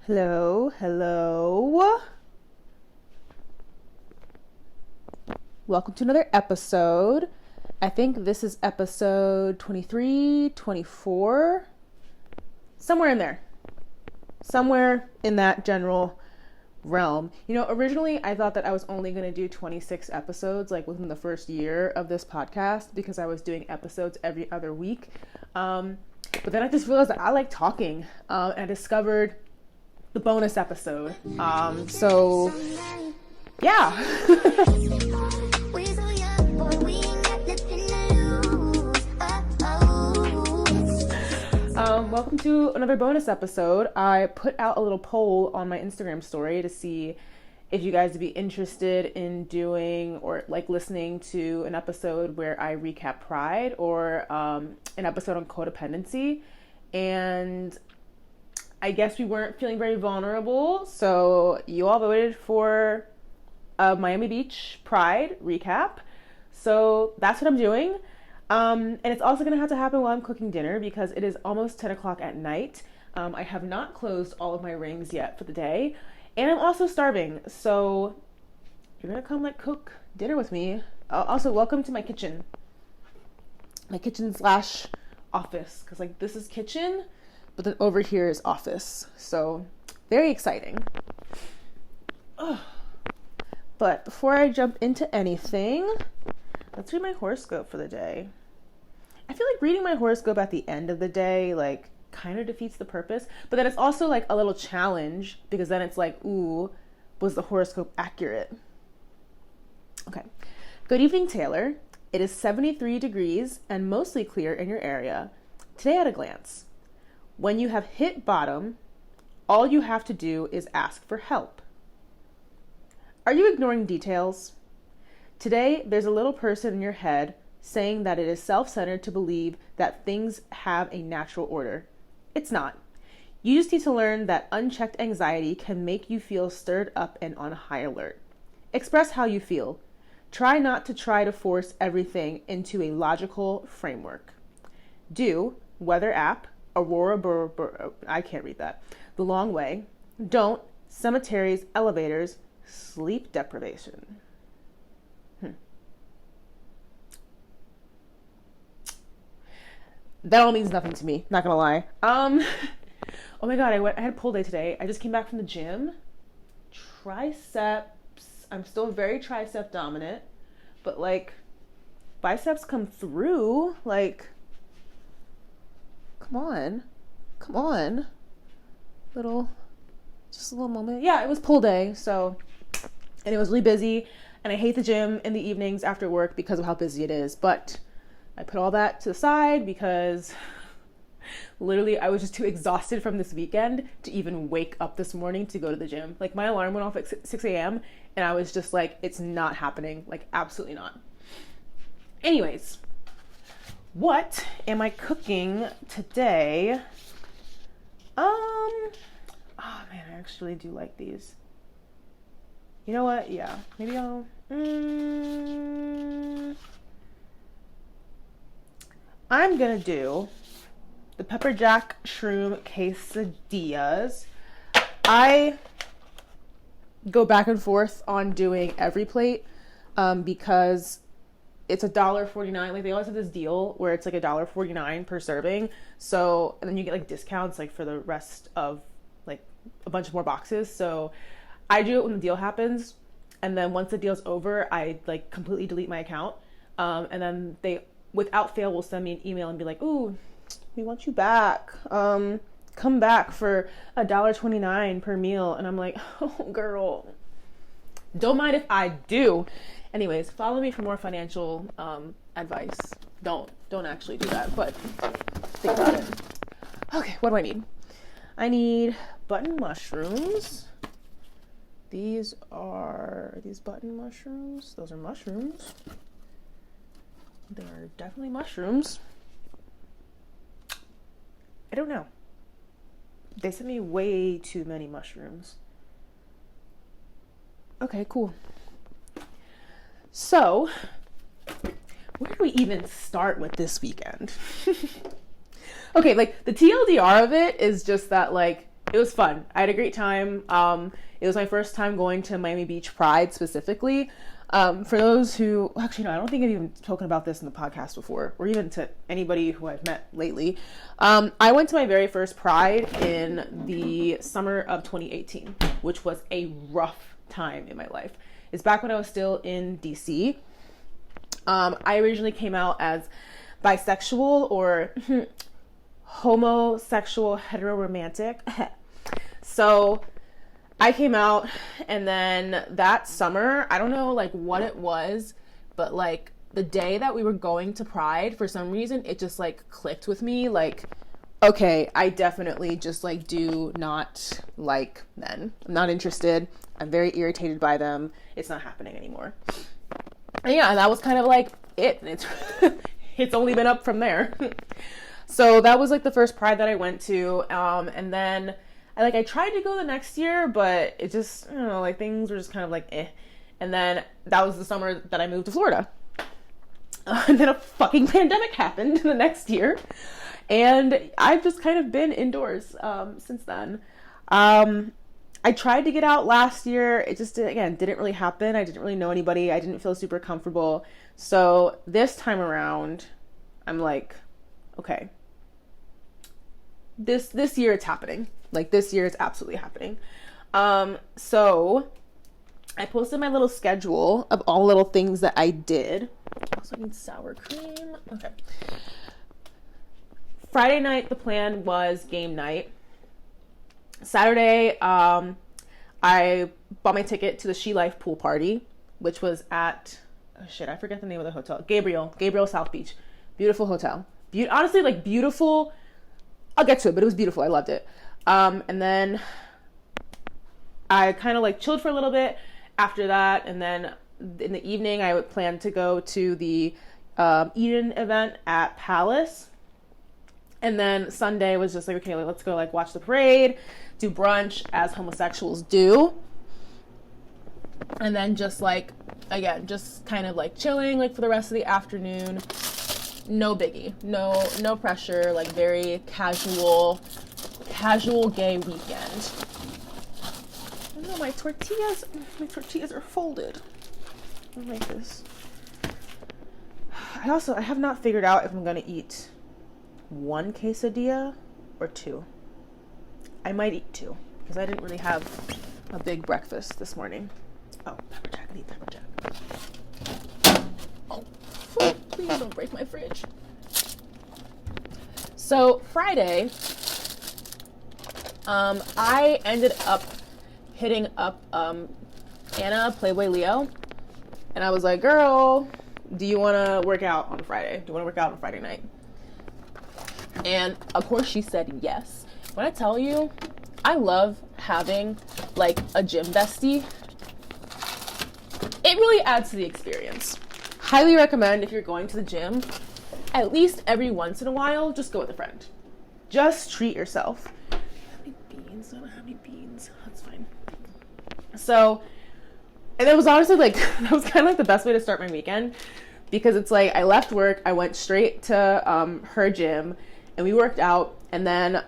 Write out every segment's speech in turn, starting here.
Hello. Welcome to another episode. I think this is episode 23, 24, somewhere in there. Somewhere in that general realm. You know, originally I thought that I was only going to do 26 episodes like within the first year of this podcast because I was doing episodes every other week. But then I just realized that I like talking and I discovered the bonus episode. So yeah. Welcome to another bonus episode. I put out a little poll on my Instagram story to see if you guys would be interested in doing or like listening to an episode where I recap Pride or an episode on codependency. And I guess we weren't feeling very vulnerable, so you all voted for a Miami Beach Pride recap. So that's what I'm doing. And it's also going to have to happen while I'm cooking dinner because it is almost 10 o'clock at night. I have not closed all of my rings yet for the day. And I'm also starving. So you're going to come cook dinner with me. Also, welcome to my kitchen. My kitchen / office. Because this is kitchen, but then over here is office. So very exciting. Ugh. But before I jump into anything, let's read my horoscope for the day. I feel like reading my horoscope at the end of the day, kind of defeats the purpose. But then it's also, a little challenge because then it's ooh, was the horoscope accurate? Okay. Good evening, Taylor. It is 73 degrees and mostly clear in your area. Today at a glance. When you have hit bottom, all you have to do is ask for help. Are you ignoring details? Today, there's a little person in your head saying that it is self-centered to believe that things have a natural order. It's not. You just need to learn that unchecked anxiety can make you feel stirred up and on high alert. Express how you feel. Try not to force everything into a logical framework. Do, weather app, I can't read that. The long way. Don't, cemeteries, elevators, sleep deprivation. That all means nothing to me, not gonna lie. Oh my god, I had a pull day today. I just came back from the gym. Triceps. I'm still very tricep dominant, but biceps come through. Come on. Just a little moment. Yeah, it was pull day, and it was really busy, and I hate the gym in the evenings after work because of how busy it is, but I put all that to the side because literally I was just too exhausted from this weekend to even wake up this morning to go to the gym. My alarm went off at 6 a.m. and I was just it's not happening. Absolutely not. Anyways, what am I cooking today? Oh man, I actually do like these. You know what? Yeah, maybe I'll... I'm gonna do the pepper jack shroom quesadillas. I go back and forth on doing every plate because it's $1.49. They always have this deal where it's $1.49 per serving. So, and then you get discounts for the rest of a bunch of more boxes. So I do it when the deal happens, and then once the deal's over, I completely delete my account. And then they, without fail, will send me an email and be ooh, we want you back. Come back for $1.29 per meal. And I'm oh girl, don't mind if I do. Anyways, follow me for more financial advice. Don't actually do that, but think about it. Okay, what do I need? I need button mushrooms. Are these button mushrooms? Those are mushrooms. They are definitely mushrooms. I don't know. They sent me way too many mushrooms. Okay, cool. So, where do we even start with this weekend? Okay, the TLDR of it is just that, it was fun. I had a great time. It was my first time going to Miami Beach Pride specifically. For those who, actually, no, I don't think I've even spoken about this in the podcast before, or even to anybody who I've met lately. I went to my very first Pride in the summer of 2018, which was a rough time in my life. It's back when I was still in DC. I originally came out as bisexual or homosexual heteroromantic. So I came out, and then that summer, I don't know like what it was, but like the day that we were going to Pride, for some reason it just like clicked with me, like, okay, I definitely just like do not like men. I'm not interested. I'm very irritated by them. It's not happening anymore. And yeah, that was kind of like it. It's it's only been up from there. So that was like the first Pride that I went to, and then I tried to go the next year, but it just, I don't know, like things were just kind of like eh. And then that was the summer that I moved to Florida. And then a fucking pandemic happened the next year, and I've just kind of been indoors since then. I tried to get out last year. It just, again, didn't really happen. I didn't really know anybody. I didn't feel super comfortable. So this time around, I'm like, okay, this year it's happening. Like this year it's absolutely happening. So I posted my little schedule of all little things that I did. I also need sour cream. Okay. Friday night, the plan was game night. Saturday, I bought my ticket to the She Life pool party, which was at, oh shit, I forget the name of the hotel. Gabriel South Beach. Beautiful hotel. Honestly, like beautiful. I'll get to it, but it was beautiful. I loved it. And then I kind of like chilled for a little bit after that. And then in the evening, I would plan to go to the Eden event at Palace. And then Sunday was just like, okay, let's go like watch the parade, do brunch as homosexuals do. And then just like, again, just kind of like chilling like for the rest of the afternoon. No biggie, no pressure, like very casual gay weekend. Oh no, my tortillas are folded. I like this. I have not figured out if I'm gonna eat one quesadilla or two. I might eat two because I didn't really have a big breakfast this morning. Oh, pepper jack, I need pepper jack. Oh, please don't break my fridge. So Friday, I ended up hitting up Anna, Playboy Leo, and I was like, girl, do you want to work out on Friday? Do you want to work out on Friday night? And of course she said yes. When I tell you, I love having like a gym bestie. It really adds to the experience. Highly recommend if you're going to the gym, at least every once in a while, just go with a friend. Just treat yourself. How many beans? I don't have any beans. That's fine. So, and it was honestly like, that was kind of like the best way to start my weekend, because it's like, I left work, I went straight to her gym, and we worked out, and then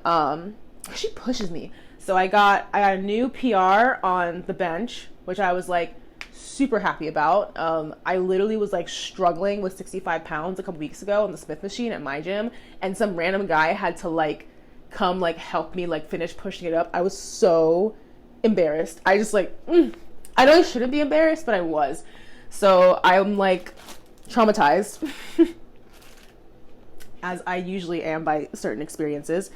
she pushes me. So I got a new PR on the bench, which I was like super happy about. I literally was like struggling with 65 pounds a couple weeks ago on the Smith machine at my gym, and some random guy had to like come like help me like finish pushing it up. I was so embarrassed. I just like, I know I shouldn't be embarrassed, but I was. So I'm like traumatized as I usually am by certain experiences.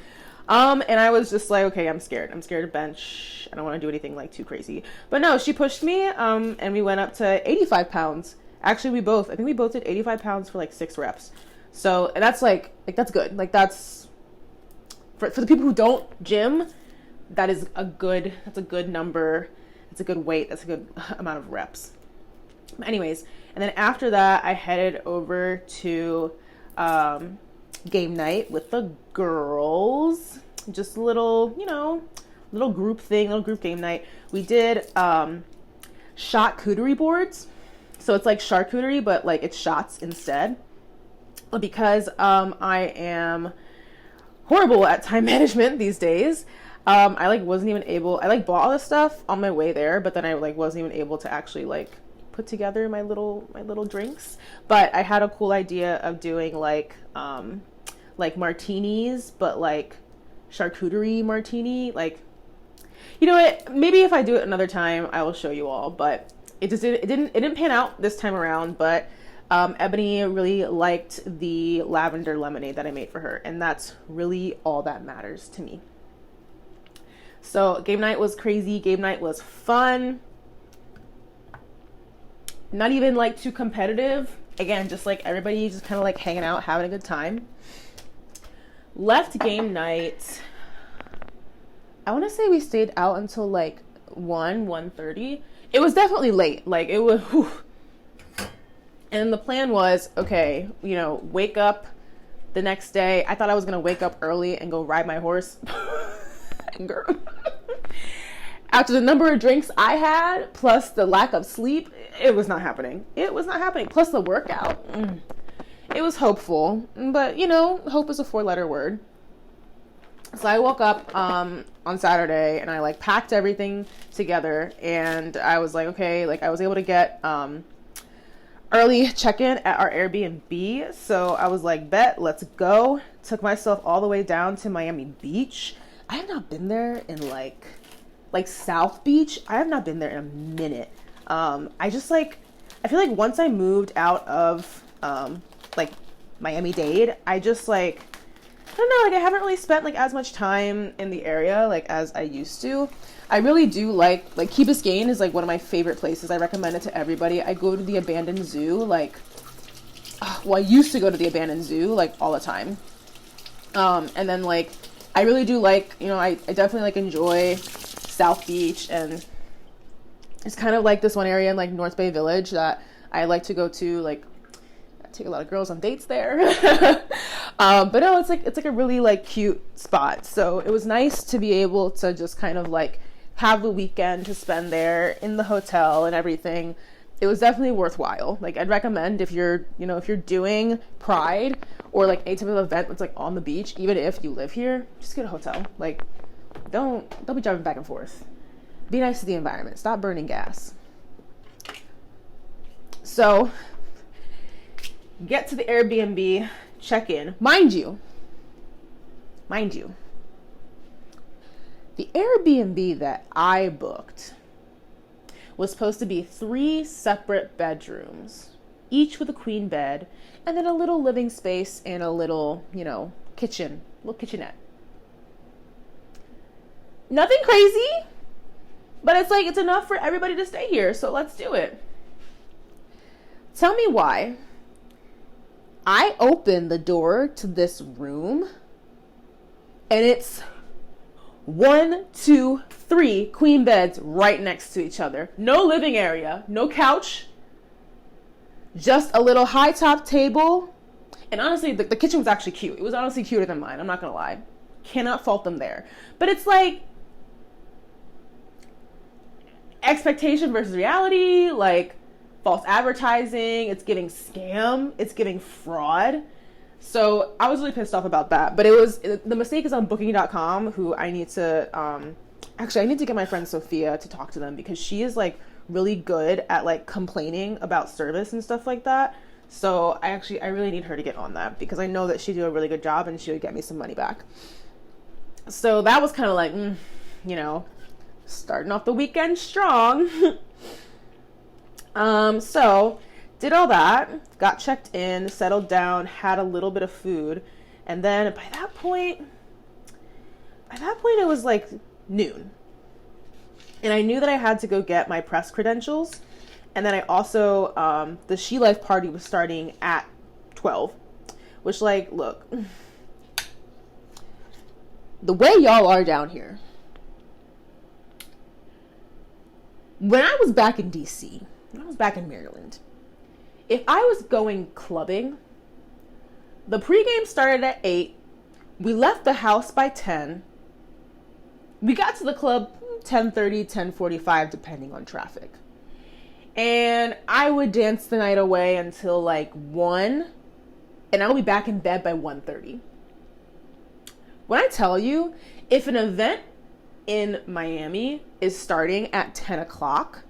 And I was just like, okay, I'm scared to bench. I don't want to do anything like too crazy. But no, she pushed me, and we went up to 85 pounds. Actually, I think we both did 85 pounds for like 6 reps. So, and that's like that's good. Like that's, for the people who don't gym, that's a good number. It's a good weight. That's a good amount of reps. Anyways, and then after that, I headed over to, game night with the girls. Just a little, little group game night. We did shot cootery boards. So it's like charcuterie, but like it's shots instead. Because I am horrible at time management these days, I like wasn't even able, I like bought all this stuff on my way there, but then I like wasn't even able to actually like put together my little drinks. But I had a cool idea of doing like martinis, but like charcuterie martini. Like, you know what, maybe if I do it another time I will show you all, but it didn't pan out this time around. But Ebony really liked the lavender lemonade that I made for her, and that's really all that matters to me. So game night was crazy. Game night was fun. Not even like too competitive. Again, just like everybody just kind of like hanging out, having a good time. Left game night. I want to say we stayed out until like 1:30. It was definitely late. Like it was, whew. And the plan was, okay, you know, wake up the next day. I thought I was going to wake up early and go ride my horse. Girl. After the number of drinks I had, plus the lack of sleep, it was not happening. It was not happening. Plus the workout. It was hopeful. But, you know, hope is a 4-letter word. So I woke up on Saturday and I like packed everything together, and I was like, okay, like I was able to get early check-in at our Airbnb. So I was like, bet, let's go. Took myself all the way down to Miami Beach. I have not been there in like South Beach. I have not been there in a minute. I feel like once I moved out of like Miami-Dade, I just like, I don't know, like I haven't really spent like as much time in the area like as I used to. I really do like Key Biscayne is like one of my favorite places. I recommend it to everybody. I go to the abandoned zoo like, well, I used to go to the abandoned zoo like all the time. And then like, I really do like, you know, I definitely like enjoy South Beach, and it's kind of like this one area in like North Bay Village that I like to go to. Like, I take a lot of girls on dates there. But no, it's like a really like cute spot. So it was nice to be able to just kind of like have the weekend to spend there in the hotel and everything. It was definitely worthwhile. Like I'd recommend if you're doing Pride or like any type of event that's like on the beach, even if you live here, just get a hotel. Like don't be driving back and forth. Be nice to the environment. Stop burning gas. So get to the Airbnb, check in. Mind you, the Airbnb that I booked was supposed to be 3 separate bedrooms, each with a queen bed, and then a little living space and a little, you know, little kitchenette. Nothing crazy, but it's like, it's enough for everybody to stay here, so let's do it. Tell me why. I opened the door to this room, and it's 1, 2, 3 queen beds right next to each other. No living area, no couch, just a little high top table. And honestly, the kitchen was actually cute. It was honestly cuter than mine. I'm not gonna lie. Cannot fault them there. But it's like expectation versus reality, like false advertising. It's giving scam. It's giving fraud. So I was really pissed off about that. But the mistake is on booking.com, who I need to, I need to get my friend Sophia to talk to them, because she is like really good at like complaining about service and stuff like that. So I really need her to get on that, because I know that she'd do a really good job and she would get me some money back. So that was kind of like, you know, starting off the weekend strong. So did all that, got checked in, settled down, had a little bit of food. And then by that point it was like noon. And I knew that I had to go get my press credentials. And then I also, the She Life party was starting at 12, which, like, look, the way y'all are down here, when I was back in DC, when I was back in Maryland, if I was going clubbing, the pregame started at 8, we left the house by 10, we got to the club 10:30, 10:45, depending on traffic. And I would dance the night away until like 1, and I would be back in bed by 1:30. When I tell you, if an event in Miami is starting at 10 o'clock,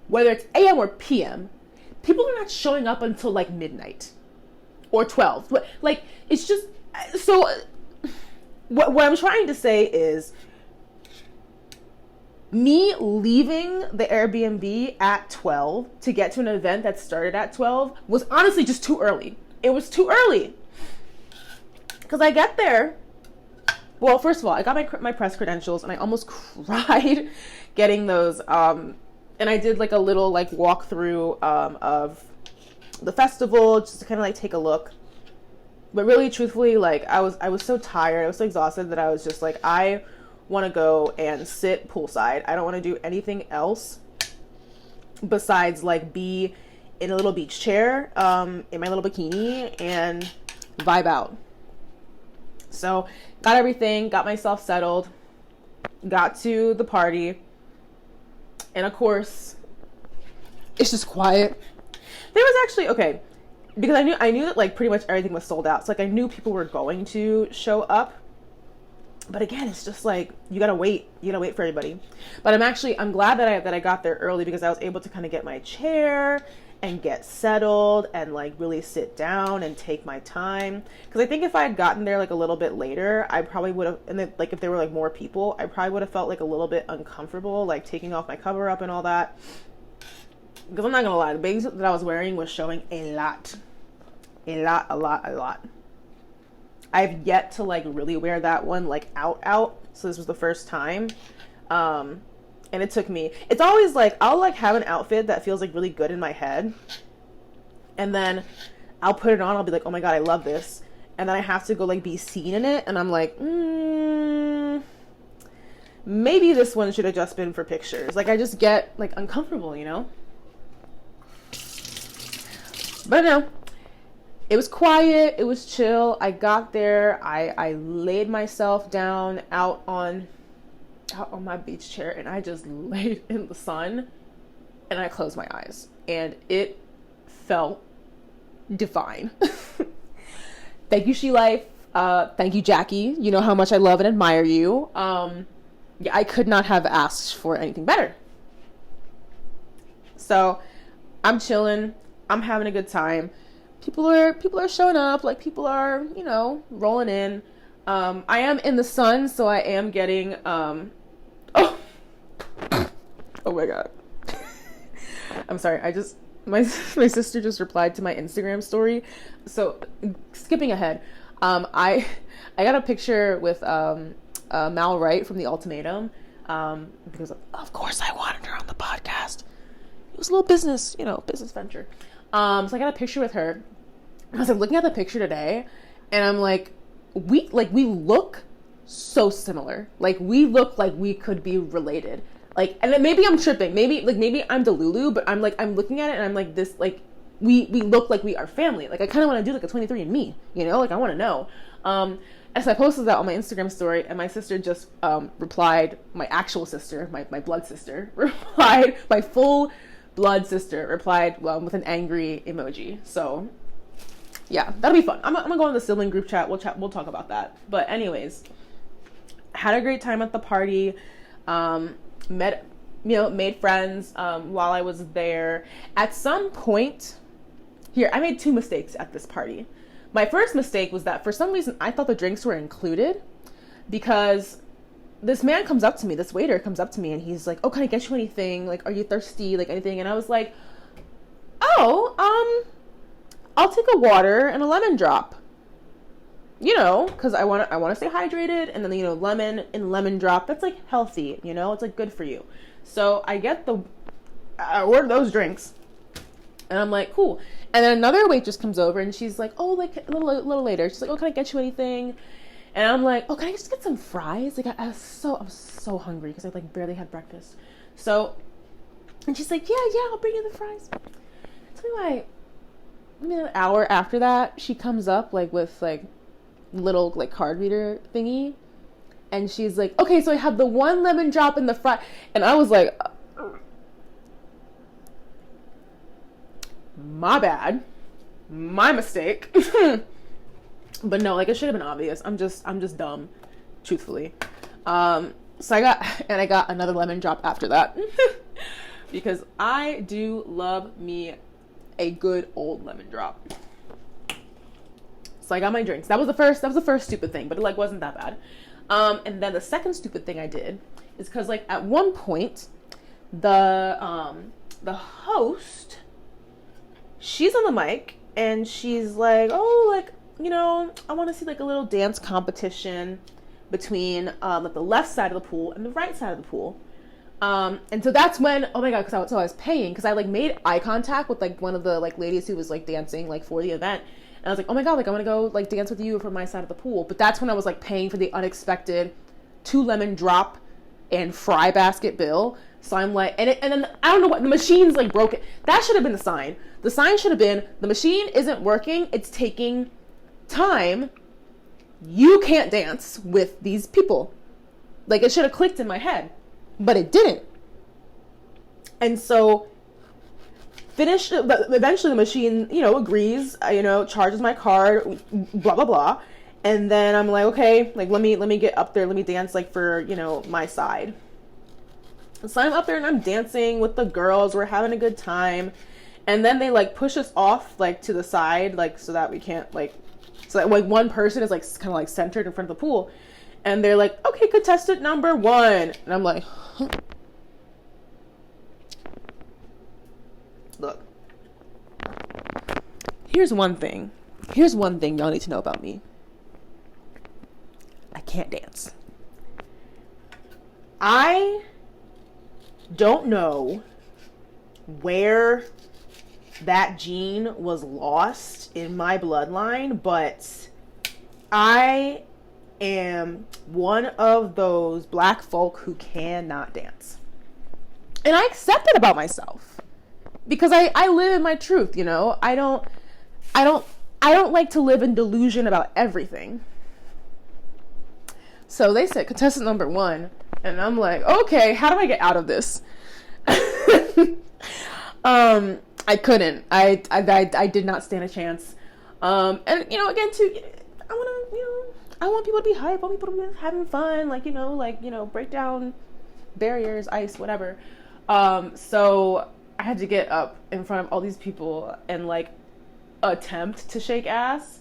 whether it's AM or PM, people are not showing up until like midnight or 12. Like, it's just, so what I'm trying to say is, me leaving the Airbnb at 12 to get to an event that started at 12 was honestly just too early. It was too early. Because I get there. Well, first of all, I got my press credentials and I almost cried getting those. And I did like a little like walkthrough of the festival just to kind of like take a look. But really, truthfully, like I was so tired. I was so exhausted that I was just like, I want to go and sit poolside. I don't want to do anything else besides like be in a little beach chair in my little bikini and vibe out. So got everything, got myself settled, got to the party, and of course it's just quiet. There was actually, okay, because I knew that like pretty much everything was sold out, so like I knew people were going to show up. But again, it's just like, you gotta wait for everybody. But I'm glad that I got there early, because I was able to kind of get my chair and get settled and like really sit down and take my time. Because I think if I had gotten there like a little bit later, I probably would have, and then like if there were like more people, I probably would have felt like a little bit uncomfortable, like taking off my cover up and all that. Because I'm not gonna lie, the bathing suit that I was wearing was showing a lot. I've yet to like really wear that one like out. So this was the first time. And it took me, it's always like, I'll like have an outfit that feels like really good in my head. And then I'll put it on. I'll be like, oh my God, I love this. And then I have to go like be seen in it. And I'm like, maybe this one should have just been for pictures. Like I just get like uncomfortable, you know? But no. It was quiet, it was chill. I got there, I laid myself down out on my beach chair, and I just laid in the sun, and I closed my eyes, and it felt divine. Thank you, She Life. Thank you, Jackie. You know how much I love and admire you. Yeah, I could not have asked for anything better. So I'm chilling, I'm having a good time. People are showing up, like people are, you know, rolling in. I am in the sun, so I am getting, oh my God. I'm sorry. My sister just replied to my Instagram story. So skipping ahead, I got a picture with, Mal Wright from The Ultimatum, because of course I wanted her on the podcast. It was a little business venture. So I got a picture with her. I was like looking at the picture today, and I'm like, we look so similar. Like we look like we could be related. Like, and then maybe I'm tripping. Maybe I'm Delulu, but I'm looking at it and I'm like, this, like, we look like we are family. Like I kind of want to do like a 23andMe, you know? Like I want to know. As I posted that on my Instagram story, and my sister just replied, my actual sister, my blood sister, replied, my full blood sister replied with an angry emoji. So yeah, that'll be fun. I'm gonna go in the sibling group chat. We'll talk about that. But anyways, had a great time at the party. Made friends while I was there. At some point here, I made two mistakes at this party. My first mistake was that for some reason I thought the drinks were included, because this man comes up to me, this waiter comes up to me, and he's like, oh, can I get you anything? Like, are you thirsty? Like anything? And I was like, oh, I'll take a water and a lemon drop. You know, because I want to stay hydrated, and then, you know, lemon and lemon drop, that's like healthy, you know, it's like good for you. So I order those drinks, and I'm like, cool. And then another waitress comes over, and she's like, oh, like a little later, she's like, oh, can I get you anything? And I'm like, oh, can I just get some fries? Like I'm so hungry because I like barely had breakfast. So, and she's like, yeah, I'll bring you the fries. So maybe an hour after that, she comes up like with like little like card reader thingy, and she's like, okay, so I have the one lemon drop in the fry. And I was like, my bad, my mistake. But no, like it should have been obvious. I'm just dumb, truthfully. So I got another lemon drop after that because I do love me a good old lemon drop. So I got my drinks. That was the first stupid thing, but it like wasn't that bad. And then the second stupid thing I did is because like at one point the host, she's on the mic and she's like, oh, like, you know, I want to see like a little dance competition between like the left side of the pool and the right side of the pool. And so that's when, oh my God, because I was paying, because I like made eye contact with like one of the like ladies who was like dancing like for the event. And I was like, oh my God, like I want to go like dance with you from my side of the pool. But that's when I was like paying for the unexpected 2 lemon drop and fry basket bill. So I'm like, and then I don't know what, the machine's like broken. That should have been the sign. The sign should have been, the machine isn't working. It's taking time. You can't dance with these people. Like it should have clicked in my head, but it didn't. And so eventually the machine, you know, agrees, you know, charges my card, blah, blah, blah. And then I'm like, okay, like, let me get up there. Let me dance like for, you know, my side. So I'm up there and I'm dancing with the girls. We're having a good time. And then they like push us off like to the side, like so that we can't like, so that like one person is like kind of like centered in front of the pool. And they're like, okay, contestant number 1. And I'm like, huh. Look, here's one thing y'all need to know about me. I can't dance. I don't know where that gene was lost in my bloodline, but I am one of those black folk who cannot dance. And I accept it about myself because I live in my truth, you know. I don't like to live in delusion about everything. So they said contestant number 1, and I'm like, okay, how do I get out of this? I couldn't. I did not stand a chance. And you know, again, too, I want people to be hype. I want people to be having fun, like, you know, break down barriers, ice, whatever. So I had to get up in front of all these people and like attempt to shake ass.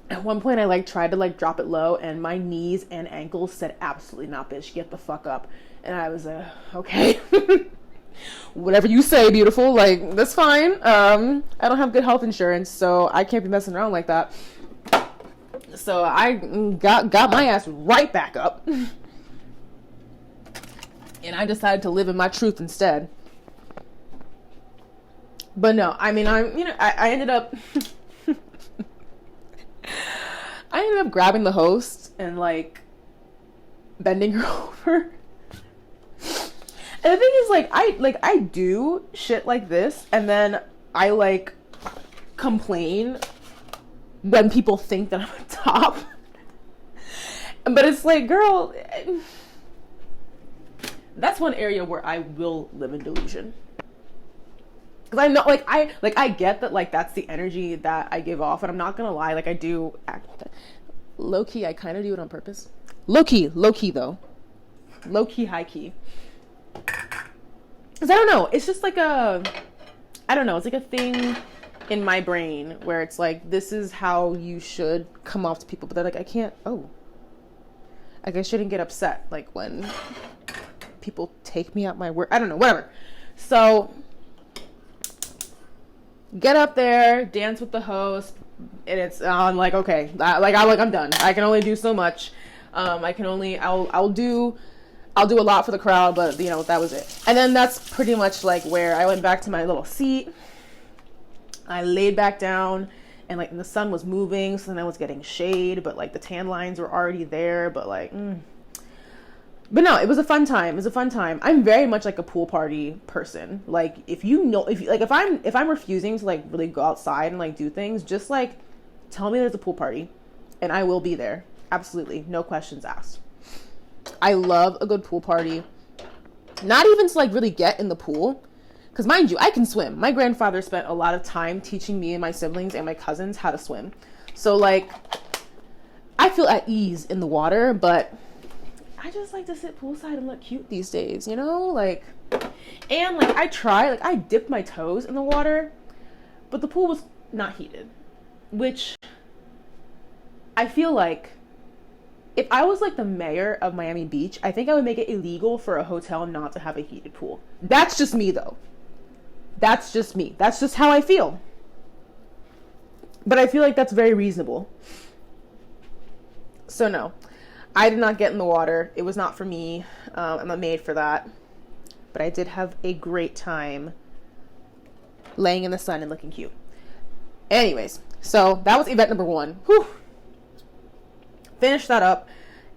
At one point I like tried to like drop it low and my knees and ankles said, absolutely not, bitch, get the fuck up. And I was okay. Whatever you say, beautiful, like that's fine. I don't have good health insurance, so I can't be messing around like that. So I got my ass right back up. And I decided to live in my truth instead. But no, I mean, I ended up grabbing the host and like bending her over. And the thing is, I do shit like this, and then I like complain when people think that I'm a top. But it's like, girl, that's one area where I will live in delusion. Because I know, I get that, like, that's the energy that I give off, and I'm not gonna lie, like, I do act low-key. I kind of do it on purpose. Low-key, though. Low-key, high-key. Because I don't know, it's just like it's like a thing in my brain where it's like, this is how you should come off to people, but they're like, I can't, like, I shouldn't get upset, like, when people take me at my word. I don't know, whatever. So get up there, dance with the host, and it's I'm like, okay, I'm done. I can only do so much. I'll do a lot for the crowd, but you know, that was it. And then that's pretty much like where I went back to my little seat. I laid back down, and like the sun was moving, so then I was getting shade, but like the tan lines were already there, but like But no, it was a fun time. I'm very much like a pool party person. Like if I'm refusing to like really go outside and like do things, just like tell me there's a pool party and I will be there. Absolutely. No questions asked. I love a good pool party. Not even to like really get in the pool. Because mind you, I can swim. My grandfather spent a lot of time teaching me and my siblings and my cousins how to swim. So like I feel at ease in the water, but I just like to sit poolside and look cute these days, you know? Like, and like I dipped my toes in the water, but the pool was not heated, which I feel like if I was like the mayor of Miami Beach, I think I would make it illegal for a hotel not to have a heated pool. That's just me though. That's just me. That's just how I feel. But I feel like that's very reasonable. So no, I did not get in the water. It was not for me. I'm not made for that. But I did have a great time laying in the sun and looking cute. Anyways, so that was event number 1. Whew. Finished that up,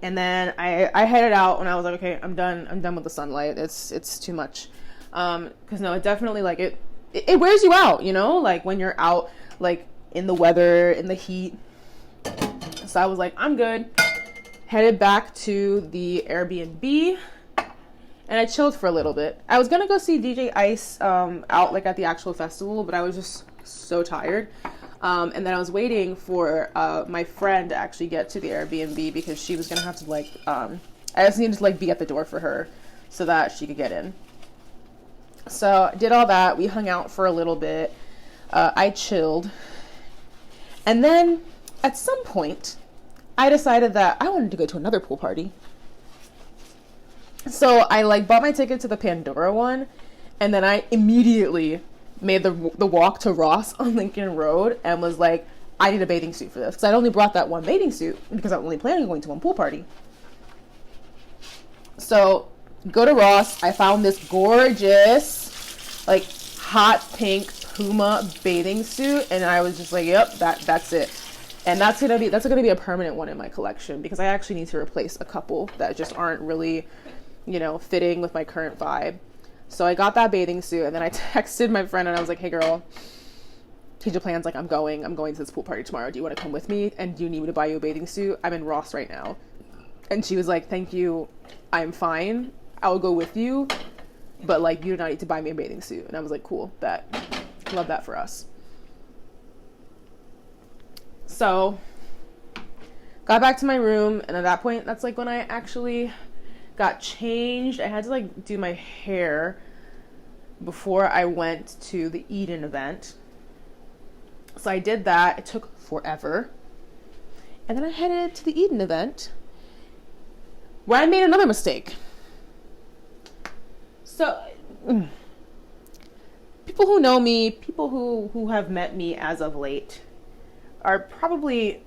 and then I headed out when I was like, okay, I'm done with the sunlight. It's too much. Because no, it definitely like it wears you out, you know, like when you're out like in the weather, in the heat. So I was like, I'm good. Headed back to the Airbnb, and I chilled for a little bit. I was gonna go see DJ Ice out like at the actual festival, but I was just so tired. And then I was waiting for my friend to actually get to the Airbnb because she was gonna have to like I just needed to like be at the door for her so that she could get in. So I did all that. We hung out for a little bit. I chilled, and then at some point I decided that I wanted to go to another pool party. So I like bought my ticket to the Pandora one, and then I immediately made the walk to Ross on Lincoln Road and was like, I need a bathing suit for this. Because I'd only brought that one bathing suit because I'm only planning on going to one pool party. So go to Ross. I found this gorgeous, like hot pink Puma bathing suit, and I was just like, yep, that's it. And that's gonna be a permanent one in my collection because I actually need to replace a couple that just aren't really, you know, fitting with my current vibe. So I got that bathing suit, and then I texted my friend and I was like, hey girl, change of plans, like I'm going to this pool party tomorrow. Do you want to come with me? And do you need me to buy you a bathing suit? I'm in Ross right now. And she was like, thank you, I'm fine. I'll go with you, but like you do not need to buy me a bathing suit. And I was like, cool, bet. Love that for us. So got back to my room, and at that point, that's like when I actually got changed. I had to like do my hair before I went to the Eden event. So I did that. It took forever. And then I headed to the Eden event where I made another mistake. So people who know me, people who have met me as of late are probably,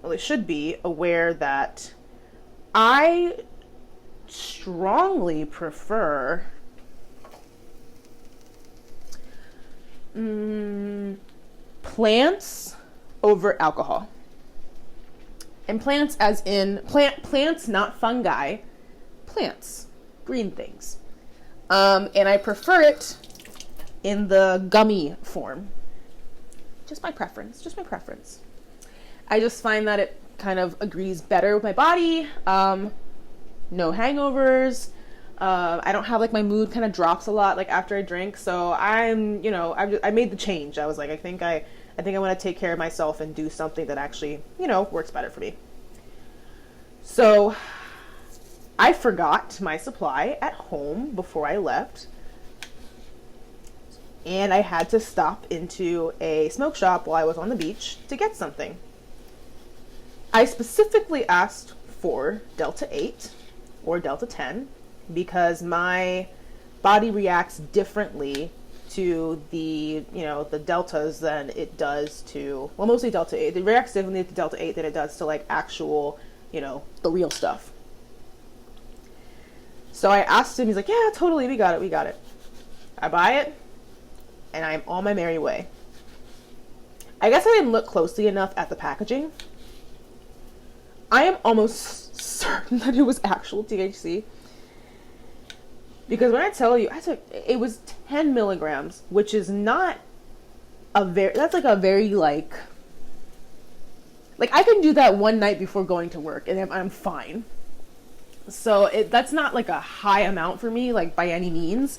well, they should be aware that I strongly prefer plants over alcohol. And plants as in plants, not fungi. Plants, green things. And I prefer it in the gummy form. Just my preference. I just find that it kind of agrees better with my body. No hangovers. I don't have like my mood kind of drops a lot like after I drink. So I made the change. I was like, I think I want to take care of myself and do something that actually, works better for me. So I forgot my supply at home before I left. And I had to stop into a smoke shop while I was on the beach to get something. I specifically asked for Delta 8 or Delta 10 because my body reacts differently to the deltas than it does to, well, mostly Delta 8. It reacts differently to Delta 8 than it does to like actual, the real stuff. So I asked him, he's like, yeah, totally, we got it. I buy it, and I'm on my merry way. I guess I didn't look closely enough at the packaging. I am almost certain that it was actual THC. Because when I tell you, it was 10 milligrams, which is not that's like a very like I can do that one night before going to work and I'm fine. So that's not like a high amount for me, like by any means.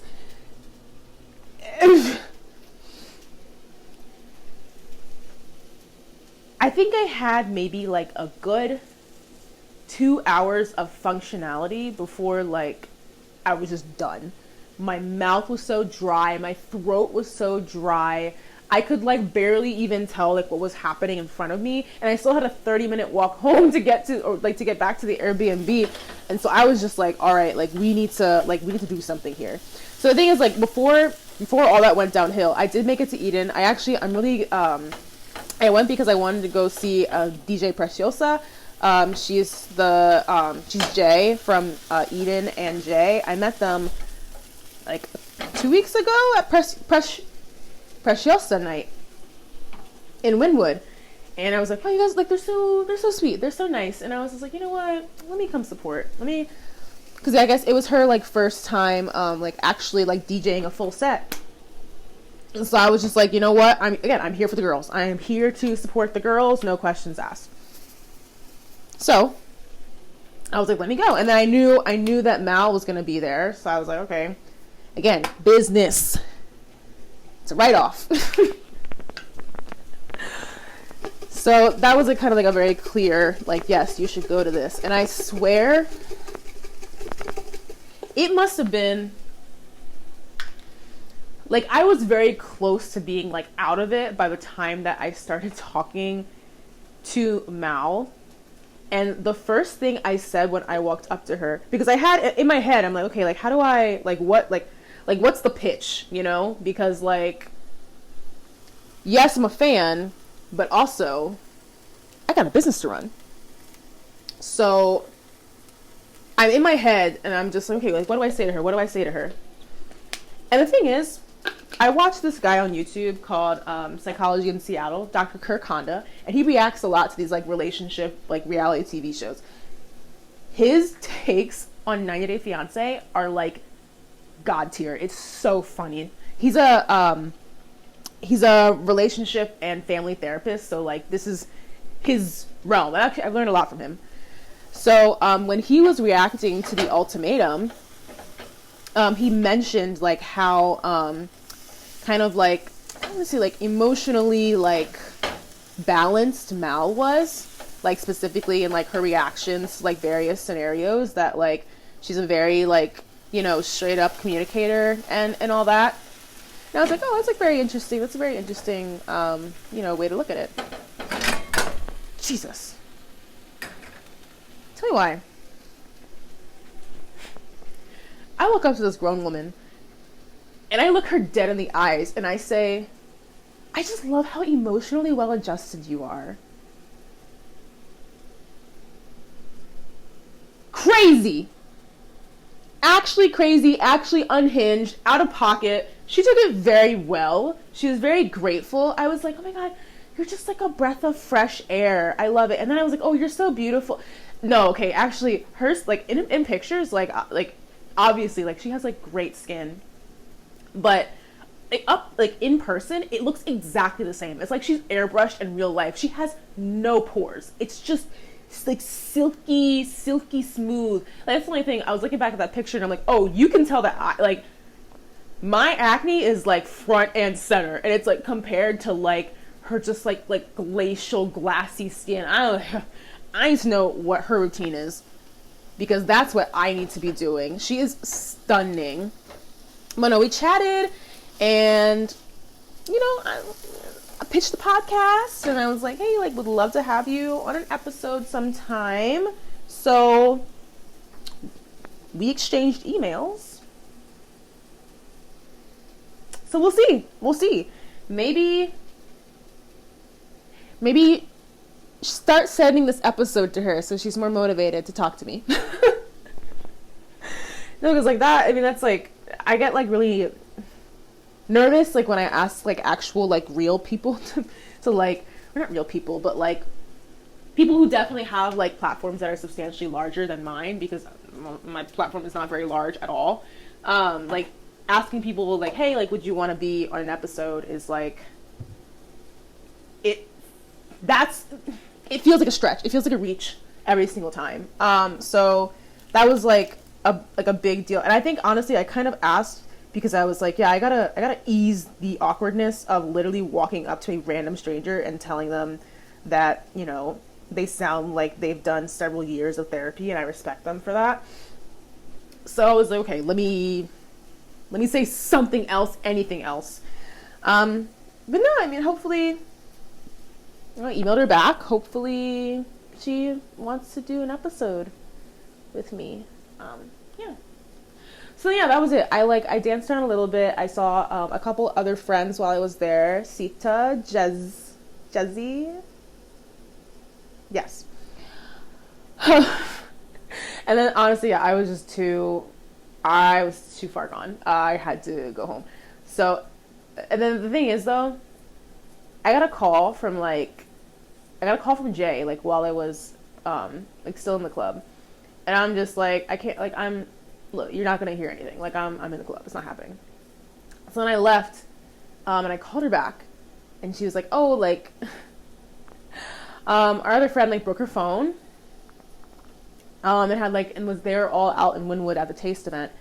I think I had maybe like a good 2 hours of functionality before like I was just done. My mouth was so dry, my throat was so dry. I could like barely even tell like what was happening in front of me, and I still had a 30-minute walk home to get to, or like to get back to the Airbnb. And so I was just like, all right, like we need to do something here. So the thing is, like, before all that went downhill, I did make it to Eden. I'm really I went because I wanted to go see DJ Preciosa. She's Jay from Eden and Jay. I met them like 2 weeks ago at Preciosa night in Wynwood, and I was like, oh, you guys, like, they're so sweet, they're so nice. And I was just like, you know what, let me come support, because I guess it was her like first time like actually like DJing a full set. And so I was just like, you know what, I'm here for the girls. I am here to support the girls, no questions asked. So I was like, let me go. And then I knew that Mal was gonna be there, so I was like, okay, again, business. It's a write-off. So that was kind of like a very clear, like, yes, you should go to this. And I swear, it must have been, like, I was very close to being, like, out of it by the time that I started talking to Mal. And the first thing I said when I walked up to her, because I had, in my head, I'm like, okay, like, how do I, like, what's the pitch, you know? Because, like, yes, I'm a fan, but also, I got a business to run. So, I'm in my head, and I'm just like, okay, like, what do I say to her? And the thing is, I watched this guy on YouTube called Psychology in Seattle, Dr. Kirk Honda, and he reacts a lot to these, like, relationship, like, reality TV shows. His takes on 90 Day Fiancé are, like, god tier. It's so funny. He's a relationship and family therapist, so like this is his realm. Actually, I've learned a lot from him. So when he was reacting to the ultimatum, he mentioned like how kind of like, let's see, like emotionally like balanced Mal was, like specifically in like her reactions to like various scenarios, that like she's a very like, you know, straight up communicator and all that. And I was like, oh, that's like very interesting. That's a very interesting, you know, way to look at it. Jesus. Tell you why. I look up to this grown woman and I look her dead in the eyes and I say, I just love how emotionally well adjusted you are. Crazy. Actually crazy, actually unhinged, out of pocket. She took it very well. She was very grateful. I was like, oh my God, you're just like a breath of fresh air. I love it. And then I was like, oh, you're so beautiful. No, okay, actually, hers, like, in pictures, like, obviously, like, she has, like, great skin. But, like, in person, it looks exactly the same. It's like she's airbrushed in real life. She has no pores. It's just, it's like silky smooth. Like, that's the only thing. I was looking back at that picture and I'm like, oh, you can tell that like my acne is like front and center, and it's like compared to like her just like glacial glassy skin. I need to know what her routine is, because that's what I need to be doing. She is stunning. But no, we chatted, and you know, I pitched the podcast, and I was like, hey, like, would love to have you on an episode sometime. So we exchanged emails. So we'll see. Maybe start sending this episode to her so she's more motivated to talk to me. No, because like that, I mean, that's like, I get like really nervous like when I ask like actual like real people to like, or not real people, but like people who definitely have like platforms that are substantially larger than mine, because my platform is not very large at all. Like asking people like, hey, like, would you want to be on an episode is like, it feels like a stretch. It feels like a reach every single time. So that was like a big deal. And I think honestly I kind of asked because I was like, yeah, I gotta ease the awkwardness of literally walking up to a random stranger and telling them that, you know, they sound like they've done several years of therapy, and I respect them for that. So I was like, okay, let me say something else, anything else. But no, I mean, hopefully, I emailed her back. Hopefully she wants to do an episode with me. Yeah. So yeah, that was it. I danced around a little bit. I saw a couple other friends while I was there. Sita, Jezzy. Yes. And then honestly, yeah, I was too far gone. I had to go home. So, and then the thing is though, I got a call from Jay, like while I was, like still in the club. And I'm just like, I can't, like, look, you're not going to hear anything. Like I'm in the club. It's not happening. So then I left, and I called her back, and she was like, oh, like, our other friend, like, broke her phone, and was there all out in Wynwood at the Taste event.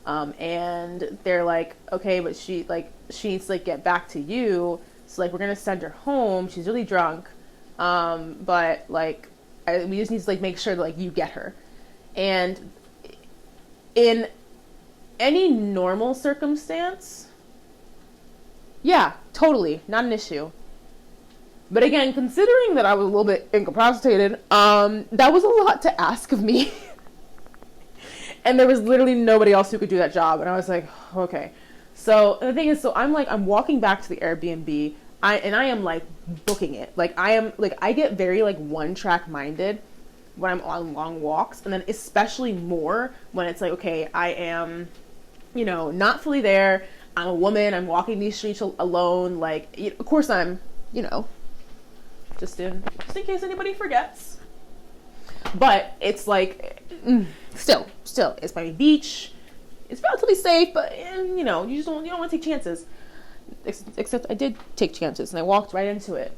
And they're like, okay, but she needs to, like, get back to you. So, like, we're going to send her home. She's really drunk. But, like, we just need to, like, make sure that, like, you get her. And in any normal circumstance, yeah, totally, not an issue. But again, considering that I was a little bit incapacitated, that was a lot to ask of me. And there was literally nobody else who could do that job. And I was like, okay. So the thing is, I'm walking back to the Airbnb, I am like booking it. Like I get very like one-track minded when I'm on long walks, and then especially more when it's like, okay, I am, you know, not fully there. I'm a woman. I'm walking these streets alone. Like, of course I'm, you know, just in case anybody forgets. But it's like, still, it's Miami Beach. It's relatively safe, but you know, you don't want to take chances. Except I did take chances, and I walked right into it.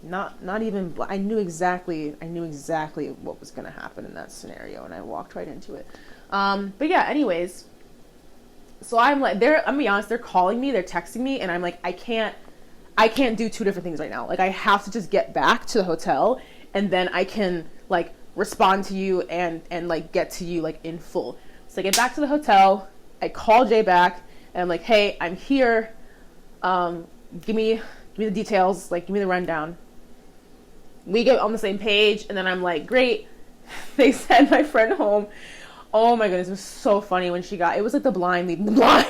Not even, I knew exactly what was going to happen in that scenario, and I walked right into it. But yeah, anyways, so I'm like, I'm gonna be honest, they're calling me, they're texting me, and I'm like, I can't do two different things right now. Like, I have to just get back to the hotel, and then I can, like, respond to you and like, get to you, like, in full. So I get back to the hotel, I call Jay back, and I'm like, hey, I'm here, give me the details, like, give me the rundown. We get on the same page, and then I'm like, great. They send my friend home. Oh my goodness, it was so funny when it was like the blind leading the blind.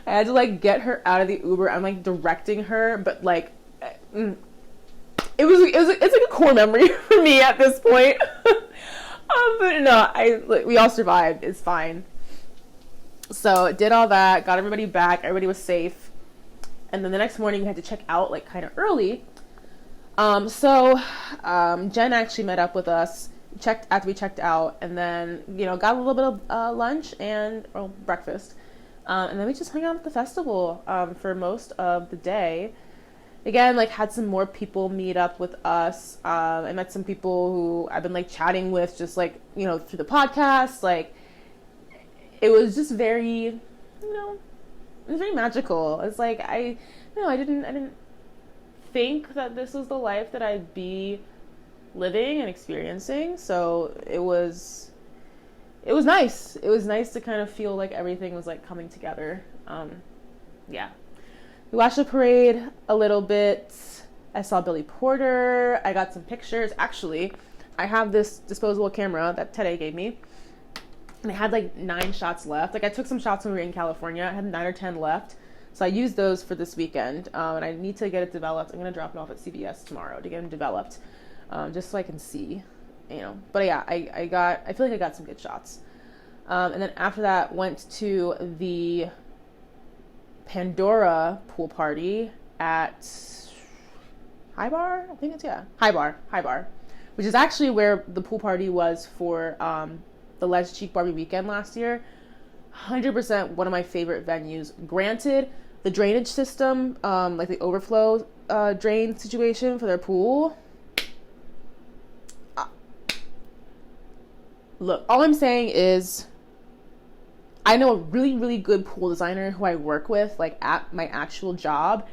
I had to like get her out of the Uber. I'm like directing her, but like, it's like a core memory for me at this point. But no, we all survived. It's fine. So did all that, got everybody back. Everybody was safe. And then the next morning we had to check out like kind of early. So Jen actually met up with us, after we checked out, and then, you know, got a little bit of lunch or breakfast. And then we just hung out at the festival for most of the day. Again, like, had some more people meet up with us. I met some people who I've been like chatting with, just like, you know, through the podcast. Like, it was just very, you know, it was very magical. It's like, I didn't think that this was the life that I'd be living and experiencing. So it was nice. It was nice to kind of feel like everything was like coming together. Yeah. We watched the parade a little bit. I saw Billy Porter. I got some pictures. Actually, I have this disposable camera that Tede gave me, and I had like 9 shots left. Like, I took some shots when we were in California. I had 9 or 10 left. So I used those for this weekend, and I need to get it developed. I'm going to drop it off at CBS tomorrow to get them developed, just so I can see, you know. But yeah, I feel like I got some good shots. And then after that, went to the Pandora pool party at High Bar? I think it's, yeah, High Bar, which is actually where the pool party was for the Les Cheek Barbie weekend last year. 100% one of my favorite venues. Granted, the drainage system, like the overflow drain situation for their pool. Look, all I'm saying is, I know a really, really good pool designer who I work with, like, at my actual job,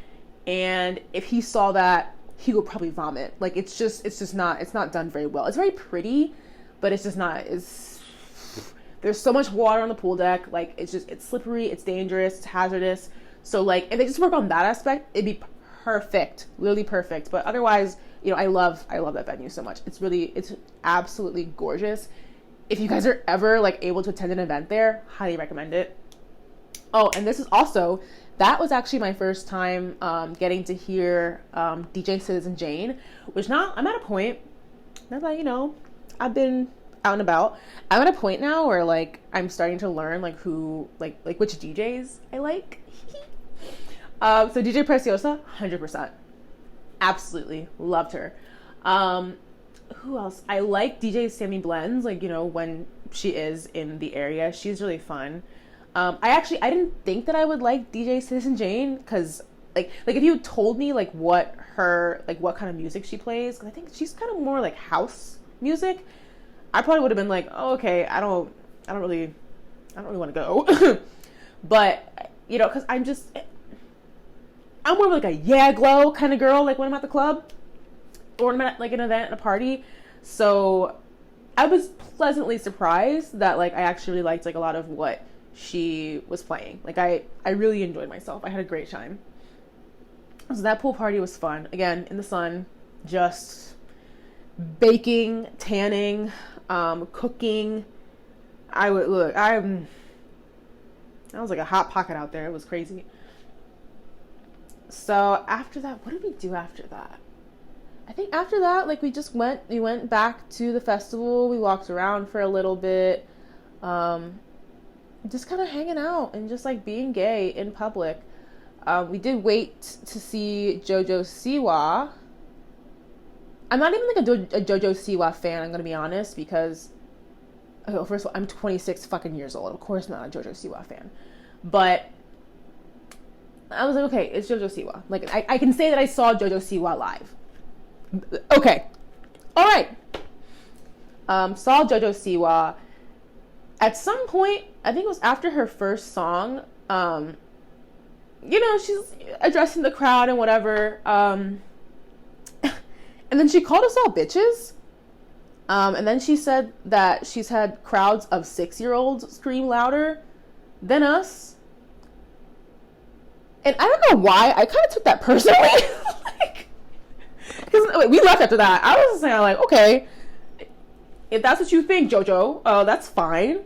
and if he saw that, he will probably vomit. Like, it's not done very well. It's very pretty, but it's just not, there's so much water on the pool deck. Like, it's slippery, it's dangerous, it's hazardous. So, like, if they just work on that aspect, it'd be perfect, literally perfect. But otherwise, you know, I love that venue so much. It's absolutely gorgeous. If you guys are ever, like, able to attend an event there, highly recommend it. Oh, and that was actually my first time getting to hear DJ Citizen Jane, which now I'm at a point, now that, you know, I've been out and about, I'm at a point now where, like, I'm starting to learn, like, who, like which DJs I like. So DJ Preciosa, 100%. Absolutely. Loved her. Who else? I like DJ Sammy Blends, like, you know, when she is in the area. She's really fun. I didn't think that I would like DJ Citizen Jane, because like if you told me like what kind of music she plays, because I think she's kind of more like house music, I probably would have been like, oh, okay, I don't really want to go. But, you know, because I'm more of like a yeah glow kind of girl, like when I'm at the club or when I'm at like an event, a party. So I was pleasantly surprised that like I actually really liked like a lot of what she was playing. Like I really enjoyed myself. I had a great time. So that pool party was fun. Again, in the sun, just baking, tanning, cooking. I was like a hot pocket out there. It was crazy. So after that, what did we do after that? I think after that, like we went back to the festival. We walked around for a little bit. Just kind of hanging out and just like being gay in public. We did wait to see JoJo Siwa. I'm not even like a JoJo Siwa fan, I'm gonna be honest, because first of all, I'm 26 fucking years old. Of course I'm not a JoJo Siwa fan. But I was like, okay, it's JoJo Siwa. Like, I can say that I saw JoJo Siwa live. Okay. All right. Saw JoJo Siwa. At some point, I think it was after her first song, you know, she's addressing the crowd and whatever. And then she called us all bitches. And then she said that she's had crowds of 6-year-olds scream louder than us. And I don't know why, I kind of took that personally. Because we left after that. I was saying, like, okay, if that's what you think, JoJo, that's fine.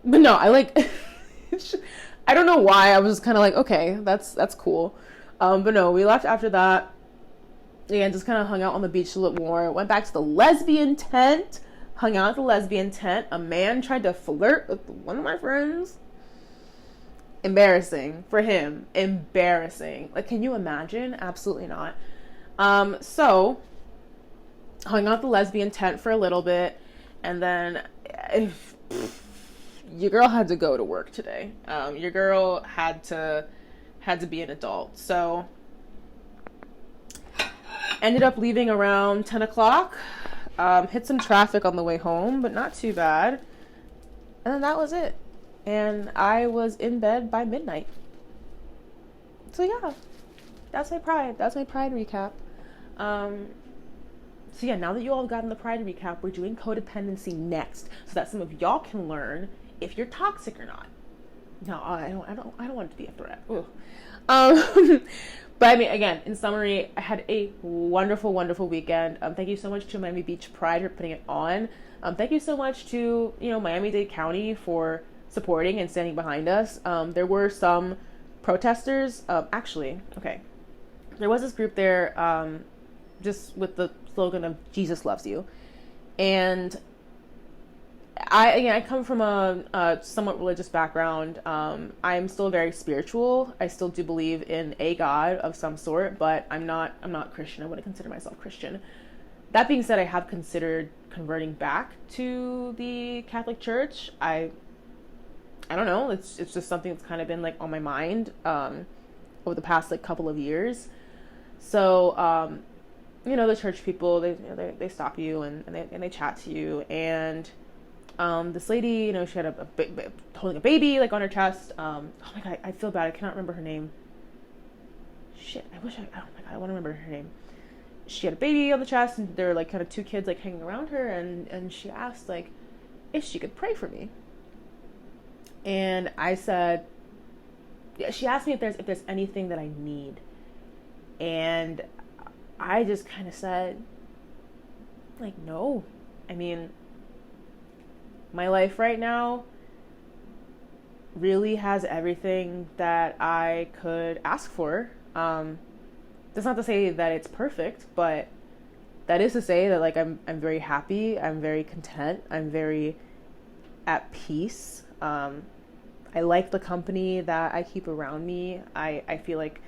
But no, I don't know why. I was just kind of like, okay, that's cool. But no, we left after that. Again, just kind of hung out on the beach a little more. Went back to the lesbian tent. Hung out at the lesbian tent. A man tried to flirt with one of my friends. Embarrassing for him. Embarrassing. Like, can you imagine? Absolutely not. So hung out at the lesbian tent for a little bit, and then your girl had to go to work today. Your girl had to be an adult. So ended up leaving around 10 o'clock. Hit some traffic on the way home, but not too bad. And then that was it. And I was in bed by midnight. So yeah, that's my pride. That's my pride recap. So yeah, now that you all have gotten the pride recap, we're doing codependency next, so that some of y'all can learn if you're toxic or not. No, I don't want it to be a threat. But I mean, again, in summary, I had a wonderful, wonderful weekend. Thank you so much to Miami Beach Pride for putting it on. Thank you so much to, you know, Miami-Dade County for supporting and standing behind us. There were some protesters. Actually, okay, there was this group there, just with the slogan of Jesus loves you. And I come from a somewhat religious background. I'm still very spiritual. I still do believe in a God of some sort, but I'm not Christian. I wouldn't consider myself Christian. That being said, I have considered converting back to the Catholic Church. I don't know. It's just something that's kind of been like on my mind over the past like couple of years. So you know, the church people, they stop you and they chat to you. And this lady, you know, she had holding a baby like on her chest. Oh my god, I feel bad. I cannot remember her name. Shit, oh my god, I want to remember her name. she had a baby on the chest, and there were like kind of two kids like hanging around her, and she asked like if she could pray for me. And I said, yeah, she asked me if there's anything that I need. And I just kind of said, like, no. I mean, my life right now really has everything that I could ask for. That's not to say that it's perfect, but that is to say that like I'm very happy, I'm very content, I'm very at peace. I like the company that I keep around me. I feel like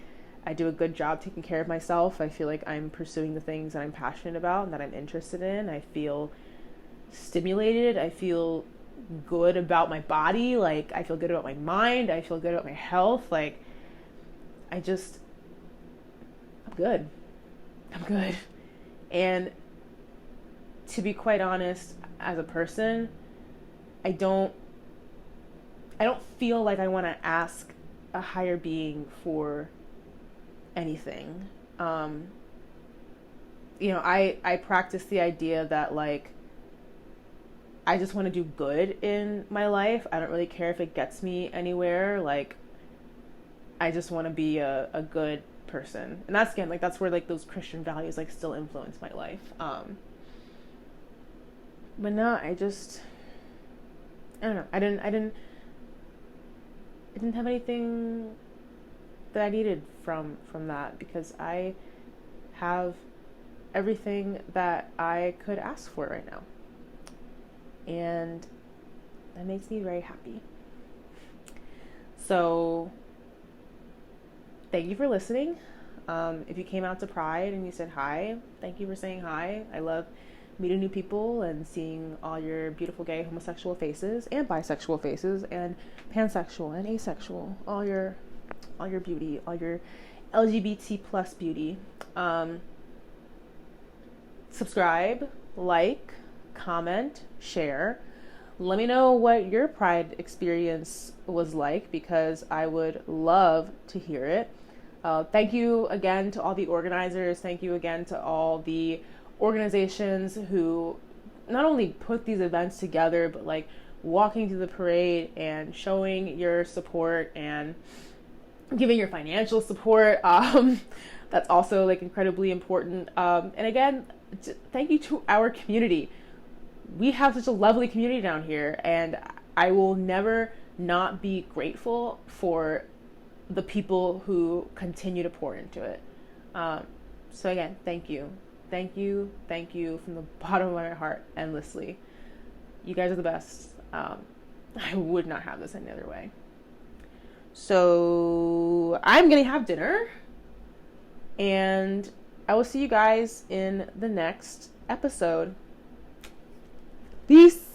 I do a good job taking care of myself. I feel like I'm pursuing the things that I'm passionate about and that I'm interested in. I feel stimulated. I feel good about my body. Like, I feel good about my mind. I feel good about my health. Like, I'm good. I'm good. And to be quite honest, as a person, I don't feel like I want to ask a higher being for anything. I practice the idea that like I just want to do good in my life. I don't really care if it gets me anywhere. Like, I just want to be a good person. And that's, again, like, that's where like those Christian values like still influence my life. But no, I don't know. I didn't have anything that I needed from that, because I have everything that I could ask for right now. And that makes me very happy. So thank you for listening. If you came out to Pride and you said hi, thank you for saying hi. I love meeting new people and seeing all your beautiful gay homosexual faces and bisexual faces and pansexual and asexual, all your beauty, all your LGBT plus beauty. Subscribe, like, comment, share. Let me know what your Pride experience was like, because I would love to hear it. Thank you again to all the organizers. Thank you again to all the organizations who not only put these events together, but like walking through the parade and showing your support and giving your financial support. That's also like incredibly important. And again, thank you to our community. We have such a lovely community down here, and I will never not be grateful for the people who continue to pour into it. So again, thank you. Thank you from the bottom of my heart, endlessly. You guys are the best. I would not have this any other way. So I'm going to have dinner, and I will see you guys in the next episode. Peace.